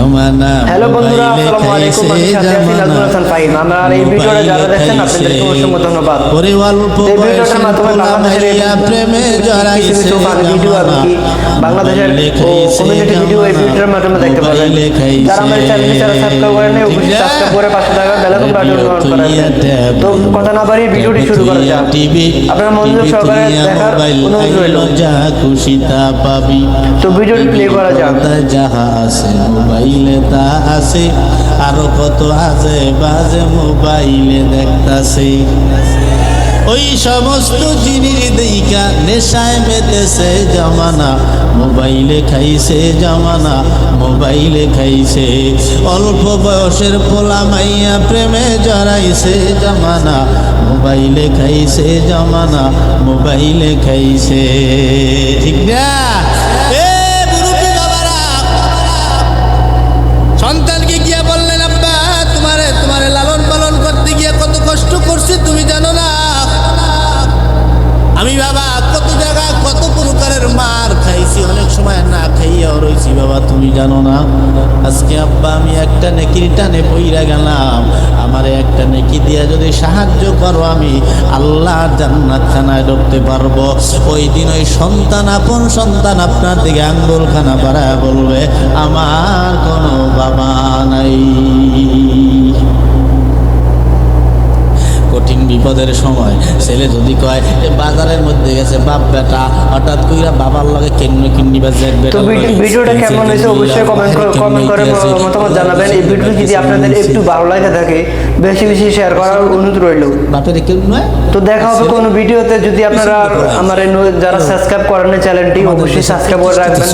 জমানা। হ্যালো বন্ধুরা, আসসালামু আলাইকুম। আমি সাথে আছি নাজমুল হাসান ফাহিম। আমার এই ভিডিওটা যারা দেখছেন আপনাদেরকে অসংখ্য ধন্যবাদ। ওরে অল্প এই ভিডিওটার মাধ্যমে বাংলাদেশের প্রেমে জড়াইছে কিছু ফানি ভিডিও আর কি বাংলাদেশের কমিউনিটি ভিডিও এই ভিডিওর মাধ্যমে দেখতে পাবেন। যারা আমার চ্যানেলটি সাবস্ক্রাইব করেন নাই অবশ্যই সাবস্ক্রাইব করে পাশে থাকা বেল আইকন বাটন অন করে দেন। তো কথা না বাড়িয়ে ভিডিওটি শুরু করা যাক। আপনারা মনোযোগ সহকারে দেখার অনুরোধ রইল। যা খুশি তা পাবি। তো ভিডিওটি প্লে করা যাক। যাহা আছে মোবাইলে তা আছে, আরো কত আজে বাজে মোবাইলে দেখতাছে। ওই সমস্ত জিনিস দেইকা নেশায় মেতেছে জামানা, মোবাইলে খাইছে জামানা, মোবাইলে খাইছে। অল্প বয়সের পোলা মাইয়া প্রেমে জড়াইছে জামানা, মোবাইলে খাইছে জামানা, মোবাইলে খাইছে। ঠিক না? সন্তানকে গিয়া বললেন, আব্বা তোমারে লালন পালন করতে গিয়ে কত কষ্ট করছি তুমি জানো না? আমি বাবা কত জায়গায় কত প্রকারের মার খাইছি, অনেক সময় না খাইয়াও রয়েছি বাবা, তুমি জানো না? আজকে আব্বা আমি একটা নেকির টানে পইরা গেলাম, আমারে একটা নেকি দিয়া যদি সাহায্য করো আমি আল্লাহর জান্নাত খানায় ঢুকতে পারবো। ওই দিন ওই সন্তান, আপন সন্তান আপনার দিকে আঙ্গুল খানা বাড়ায় বলবে, আমার কোনো বাবা নাই। কঠিন বিপদের সময় ছেলে যদি কয় বাজারের মধ্যে গেছে বাপ বেটা, হঠাৎ কইরা বাবার লগে কিন্নিবা যাবে। তো ভিডিওটা কেমন হয়েছে অবশ্যই কমেন্ট করে মতামত জানাবেন। এই ভিডিও যদি আপনাদের একটু ভালো লাগে থাকে বেশি বেশি শেয়ার করার অনুরোধ রইল। বাপের কেউ নয়। তো দেখা হবে কোনো ভিডিওতে। যদি আপনারা আমার যারা সাবস্ক্রাইব করেন চ্যানেলটি অবশ্যই সাবস্ক্রাইব করে রাখবেন।